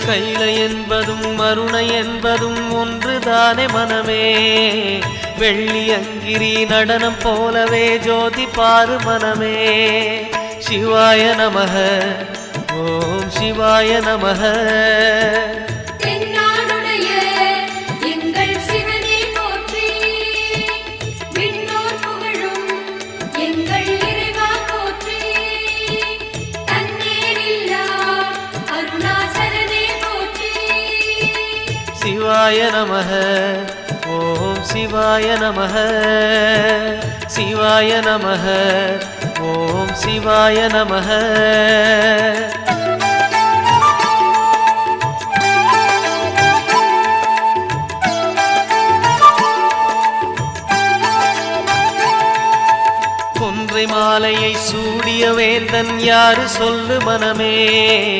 கைலை என்பதும் மருணை என்பதும் ஒன்றுதானே மனமே. வெள்ளி அங்கிரி நடனம் போலவே ஜோதி பாரு மனமே. சிவாய நமஹ ஓம் சிவாய நமஹ. சிவாய நமஹ ஓம் சிவாய நமஹ. சிவாய நமஹ ஓம் சிவாய நமஹ. கொன்றை மாலையை சூடிய வேந்தன் யாரு சொல்லு மனமே.